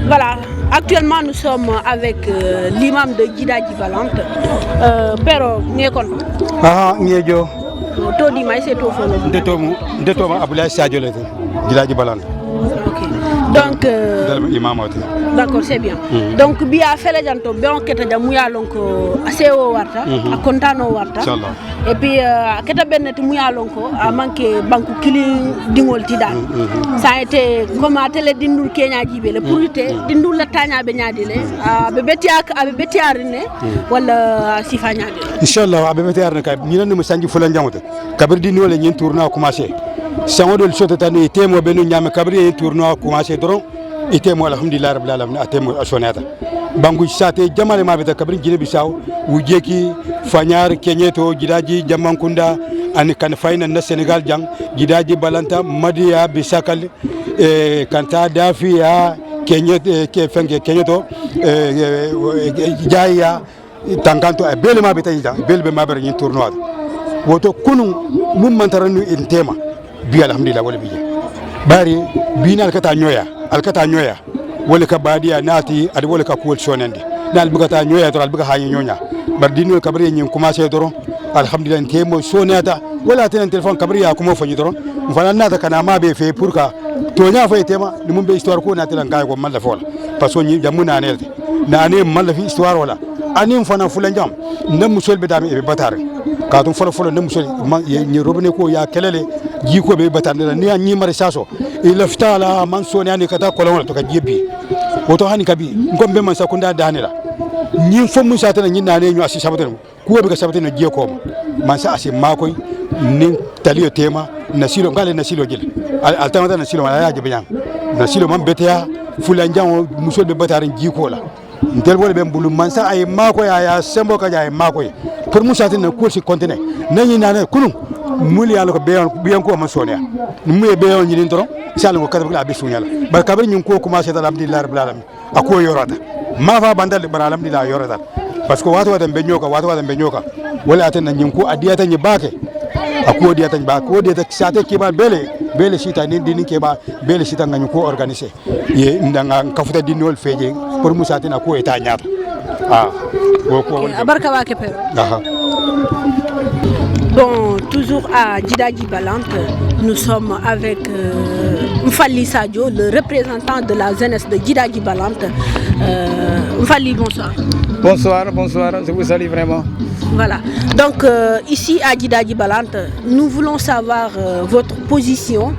Voilà, actuellement nous sommes avec l'imam de Djidji Balante. Pero, Niekon. Ah, Niejo. Todi Maïs et Tofono. Ndetomo Aboulaye Sadio le Djidji Balante. Donc, imam d'accord, c'est bien. Donc, bien fait les gens, bien que tu as mouillé lonko, assez au warta, à contano warta. Et puis, que tu as bien été mouillé lonko, à manquer banque kili dingol tida. Ça a été comme à télé d'indul Kenya djibele, pour lutter, d'indul la tanya benyadile, à bebetiarine, wala sifanyade. Inch'Allah, à bebetiarine, nous ne sommes pas fulan jamote. Kabir di nous les tournoi a commencé. Sango de sotani était mo benu nyame kabri tournoi commencé dron était mo alhamdulillah rabbil alamin atemo asonata bangu sate jamale ma beta kabri jine bisaw wujeki fanyar kenyeto gidaji jamankunda an kan fayna na Senegal jang gidaji balanta madiya bisakal kanta dafiya kenyete ke fenge kenyeto jaya tankanto bele ma beta jang belbe ma ber ni tournoi woto kunu mum mantaranu intema bi alhamdulillah wala biya bari bina alkata nyoya wala ka badiya nati ad wala ka kuwol sonande dal bugata nyoya to albuga hayi nyonya bar dinu kabri nyin commencé doro alhamdulillah temo sonata wala tan téléphone kabri ya kuma fanyi doro mfana nata kana ma be fe pour ka to nya fa tema dum be histoire ko nata lan kay ko malla fola parce que nyi jamuna nerde na ne malla fi histoire wala anim fana fulan jam ndam musol be dami e batare ka tum folo ndam musol ni robne ko ya kelele jiko be batande ni anyi mari saso ila fitala man soni ani kata kolon to ka jebi woto hani kabi ngombe man sakunda danira nyi fo musa tan nyi nane nyu asi sabaten ko be ka sabaten je ko man sa asi makoy ni taliyo tema nasilo ngale nasilo jil al tamata nasilo wala ya jebiyan nasilo man betea fulan jam musol be batare jiko la ntel wala be mbulu man sa ay makoy ya sembo ka ay makoy pour musa tan ko si kontine nani nane kunu muli yalla ko beyon ko ma sonia mu beyon ni ndoro sala ko kadam la be sunyala bar kabir nyun ko commencé da alhamdulillah rabbil alamin ako yorata ma fa bandal bar alhamdulillah yorata parce que wato wadam be nyoka wala atan nyun ko adiyata ni bake ako diyata ni ba ko diyata sate ke ba bele sita ni dinin ke ba bele sita ngani ko organiser ye ndanga kafuta dinol feje pour musatina ko eta nyata barka wa ke pero Bon, toujours à Djidji Balante, nous sommes avec Mfali Sadio, le représentant de la jeunesse de Djidji Balante. Mfali, bonsoir. Bonsoir, je vous salue vraiment. Voilà, donc ici à Djidji Balante, nous voulons savoir votre position.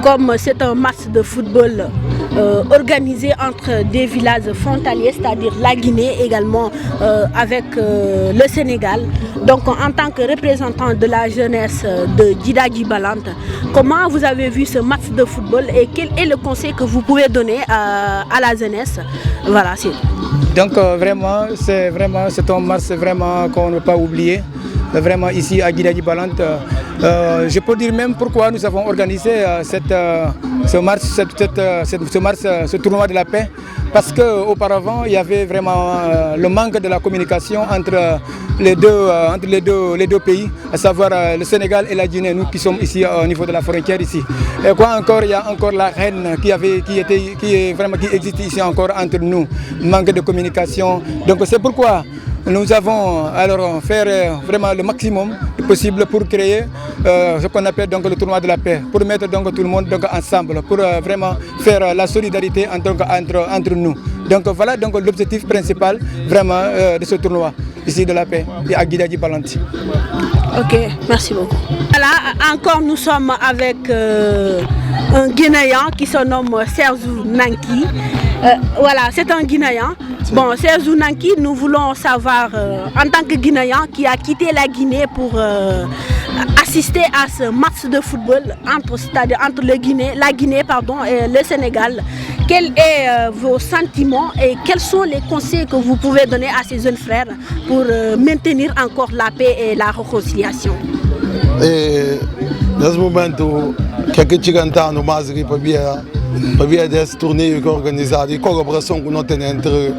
Comme c'est un match de football organisé entre des villages frontaliers, c'est-à-dire la Guinée également avec le Sénégal. Donc en tant que représentant de la jeunesse de Djidji Balante, comment vous avez vu ce match de football et quel est le conseil que vous pouvez donner à la jeunesse? Voilà, c'est donc vraiment c'est un match vraiment qu'on ne peut pas oublier. Vraiment ici à Djidji Balante, je peux dire même pourquoi nous avons organisé ce tournoi de la paix, parce qu'auparavant il y avait vraiment le manque de la communication entre les deux pays, à savoir le Sénégal et la Guinée, nous qui sommes ici au niveau de la frontière ici. Et quoi encore, il y a encore la haine qui existe ici encore entre nous, manque de communication. Donc c'est pourquoi nous avons alors fait vraiment le maximum possible pour créer ce qu'on appelle donc le tournoi de la paix, pour mettre donc tout le monde donc ensemble, pour vraiment faire la solidarité entre nous. Donc voilà donc l'objectif principal vraiment de ce tournoi ici de la paix à Djidji Balante. Ok, merci beaucoup. Voilà, encore nous sommes avec un Guinéen qui se nomme Sergou Nanki. Voilà, c'est un Guinéen. Bon, Sergou Nanki, nous voulons savoir, en tant que Guinéen qui a quitté la Guinée pour assister à ce match de football entre la Guinée et le Sénégal, quels sont vos sentiments et quels sont les conseils que vous pouvez donner à ces jeunes frères pour maintenir encore la paix et la réconciliation? Dans ce moment, quelques Tchigantans mazri pabia des tournées organizzate, collaboração com nós entre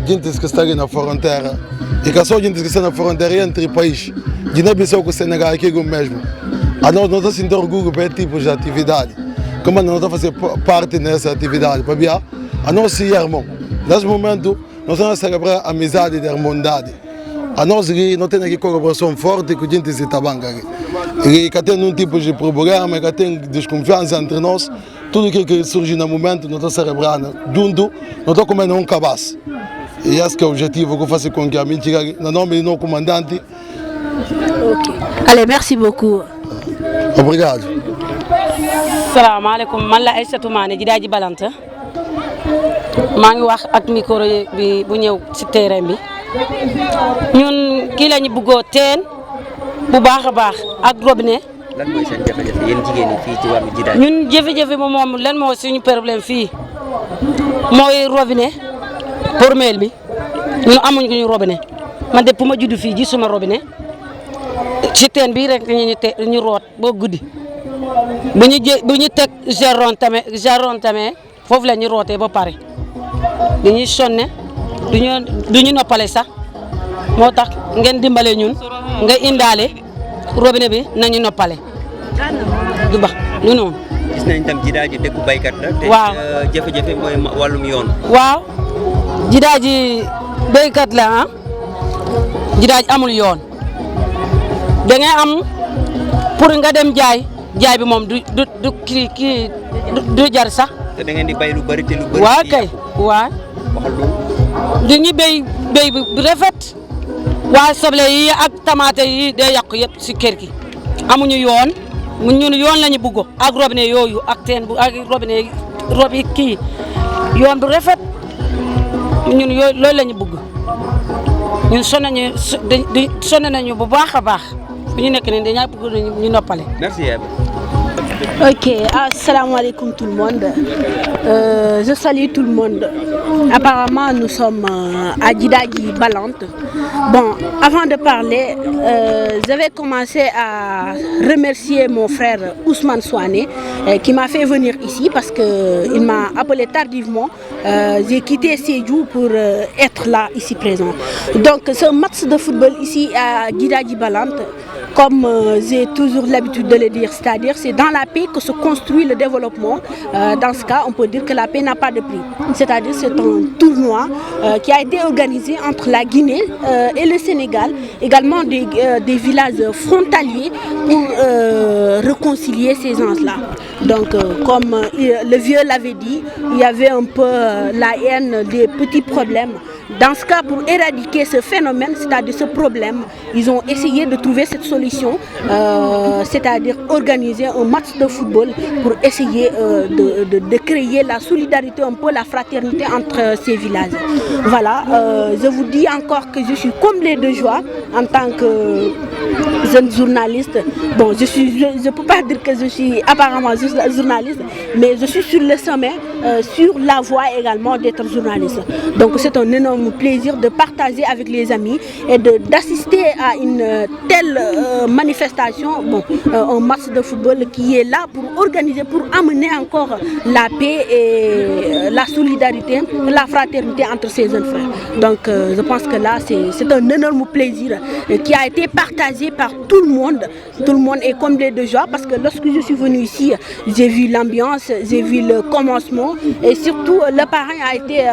gente que estão na fronteira e que só gente que está na fronteira entre países. Guiné-Bissau com o Senegal aqui é o mesmo. A nós estamos sentindo orgulho por esse tipo de atividade. como nós estamos fazendo parte nessa atividade, para ver a nossa irmão. Nesse momento, nós vamos celebrar a amizade e a irmandade. A nós aqui não tem aqui colaboração forte com a gente se tabanca aqui. E que tem um tipo de problema, que tem desconfiança entre nós, tudo que surge no momento, nós estamos celebrando junto, nós estamos comendo um cabaço. E esse que é o objetivo que eu faço com que a gente chegue no nome do nosso comandante. Ok. Allez, merci beaucoup. Obrigado. Salam alaikum, man la Aïssatou Mané Djidaji Balanta maa ngi wax ak micro bi bu ñëw ci terrain bi ñun kii la ñu bëggoo teen bu baax a baax ak robinet. lan mooy seen jafe-jafe yéen jigéen ñi fii ci wàllu Djidaji. ñun jafe-jafe moom lan moo suñu problème fii mooy robinet pour mel bi ñun amuñ ko ñu robinet man de pour ma judd fii gisuma robinet ci teen bi rek ñu root boo guddi. bu ñu teg geron tamit foofu la ñu rootee ba pare dañuy sonne duñu noppale sax moo tax ngeen dimbale ñun nga indaale robinet bi nañu noppale du ba lu noonu. gis nañ tam Djidaji dëkku baykat la. waaw te jafe-jafe mooy wàllum yoon. waaw Djidaji baykat la ah Djidaji amul yoon da ngay am pour nga dem jaay bi moom du jar sax. te da ngeen di bay lu bari te lu bari. waaw kay waaw. waxal loolu. dañuy béy bu rafet waaye soble yi ak tamaate yi day yàqu yëpp si kër gi amuñu yoon ñun yoon la ñu bëgg ak robinet yooyu ak teen bu ak robinet kii yoon bu rafet ñun yooyu loolu la ñu bëgg ñun sonn nañu bu baax a baax bu ñu nekk nii dañaa bëgg ñu noppale. merci. Ok, assalamu alaikum tout le monde. Je salue tout le monde. Apparemment, nous sommes à Djidaji Balante. Bon, avant de parler, je vais commencer à remercier mon frère Ousmane Souané qui m'a fait venir ici parce qu'il m'a appelé tardivement. J'ai quitté Sédhiou pour être là, ici présent. Donc, ce match de football ici à Djidaji Balante, comme j'ai toujours l'habitude de le dire, c'est-à-dire c'est dans la paix que se construit le développement. Dans ce cas, on peut dire que la paix n'a pas de prix. C'est-à-dire c'est un tournoi qui a été organisé entre la Guinée et le Sénégal, également des villages frontaliers pour réconcilier ces gens-là. Donc, comme le vieux l'avait dit, il y avait un peu la haine, des petits problèmes. Dans ce cas, pour éradiquer ce phénomène, c'est-à-dire ce problème, ils ont essayé de trouver cette solution, c'est-à-dire organiser un match de football pour essayer de créer la solidarité, un peu la fraternité entre ces villages. Voilà, je vous dis encore que je suis comblée de joie en tant que jeune journaliste. Bon, je peux pas dire que je suis apparemment juste journaliste, mais je suis sur le sommet, sur la voie également d'être journaliste. Donc c'est un énorme plaisir de partager avec les amis et d'assister à une telle manifestation, bon, un match de football qui est là pour organiser, pour amener encore la paix et la solidarité, la fraternité entre ces jeunes frères. Donc je pense que là c'est un énorme plaisir qui a été partagé par tout le monde. Tout le monde est comblé de joie parce que lorsque je suis venu ici, j'ai vu l'ambiance, j'ai vu le commencement et surtout le parrain a été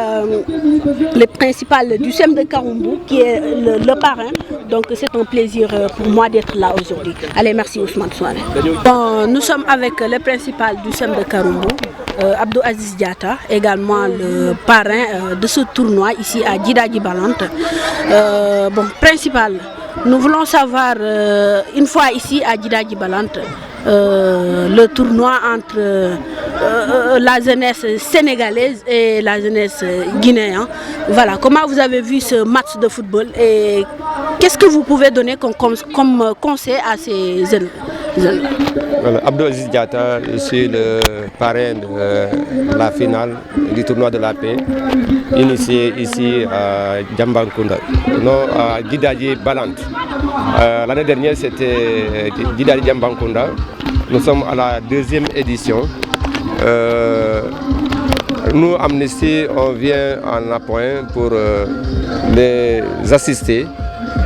le principal du SEM de Karoumbu qui est le parrain. Donc c'est un plaisir pour moi d'être là aujourd'hui. Allez, merci Ousmane Souané. Bon, nous sommes avec le principal du SEM de Karoumbu, Abdou Aziz Diata, également le parrain de ce tournoi ici à Djidaji Balante. Bon, principal, nous voulons savoir, une fois ici à Djidaji Balante, le tournoi entre la jeunesse sénégalaise et la jeunesse guinéenne. Voilà, comment vous avez vu ce match de football et qu'est-ce que vous pouvez donner comme conseil à ces jeunes? Voilà, Abdou Aziz Diata, je suis le parrain de la finale du tournoi de la paix, initié ici à Djambankunda, non à Djidaji Balante. L'année dernière, c'était Djidaji Djambankunda. Nous sommes à la deuxième édition. Nous, Amnesty, on vient en appoint pour les assister,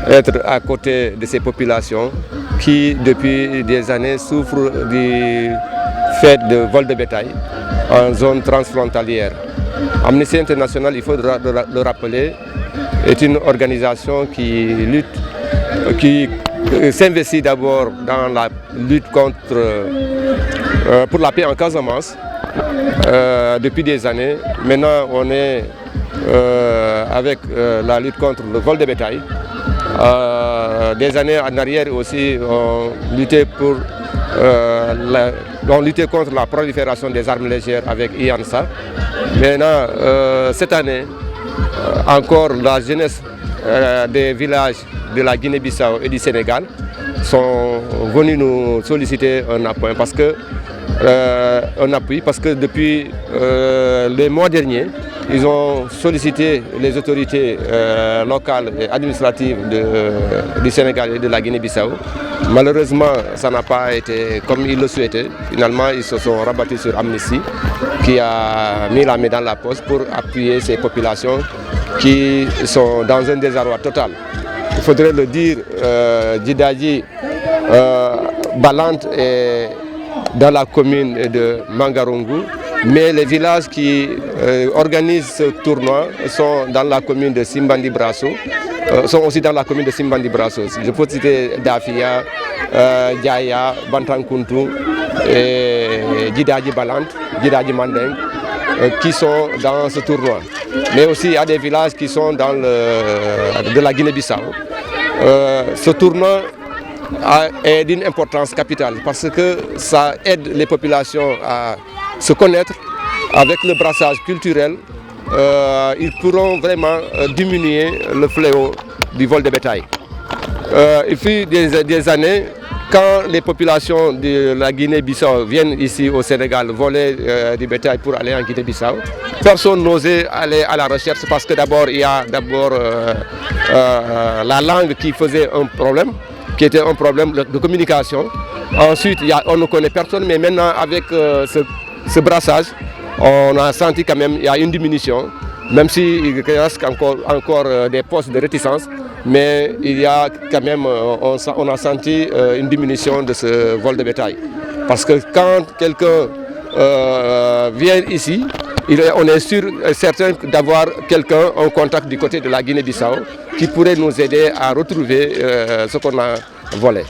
être à côté de ces populations qui, depuis des années, souffrent du fait de vol de bétail en zone transfrontalière. Amnesty International, il faut le rappeler, est une organisation qui s'investit d'abord dans la lutte pour la paix en Casamance depuis des années. Maintenant, on est avec la lutte contre le vol de bétail. Des années en arrière aussi, on luttait contre la prolifération des armes légères avec IANSA. Maintenant, cette année, encore la jeunesse des villages de la Guinée-Bissau et du Sénégal sont venus nous solliciter un appui parce que depuis les mois derniers, ils ont sollicité les autorités locales et administratives du Sénégal et de la Guinée-Bissau. Malheureusement, ça n'a pas été comme ils le souhaitaient. Finalement, ils se sont rabattus sur Amnesty, qui a mis la main dans la poche pour appuyer ces populations qui sont dans un désarroi total. Il faudrait le dire, Djidadji Balante est dans la commune de Mangarongo, mais les villages qui organisent ce tournoi sont dans la commune de Simbandi Brasso, sont aussi dans la commune de Simbandi Brasso. Je peux citer Dafia, Djaya, Bantankuntu et Djidadji Balante, Djidadji Mandeng, qui sont dans ce tournoi. Mais aussi il y a des villages qui sont de la Guinée-Bissau. Ce tournoi est d'une importance capitale parce que ça aide les populations à se connaître. Avec le brassage culturel, ils pourront vraiment diminuer le fléau du vol de bétail. Il fut des années, quand les populations de la Guinée-Bissau viennent ici au Sénégal voler du bétail pour aller en Guinée-Bissau, personne n'osait aller à la recherche parce que d'abord il y a la langue qui faisait un problème, qui était un problème de communication. Ensuite, on ne connaît personne, mais maintenant avec ce brassage, on a senti quand même qu'il y a une diminution, même s'il reste encore des postes de réticence, mais il y a quand même, on a senti une diminution de ce vol de bétail. Parce que quand quelqu'un vient ici, on est sûr et certain d'avoir quelqu'un en contact du côté de la Guinée-Bissau qui pourrait nous aider à retrouver ce qu'on a volé.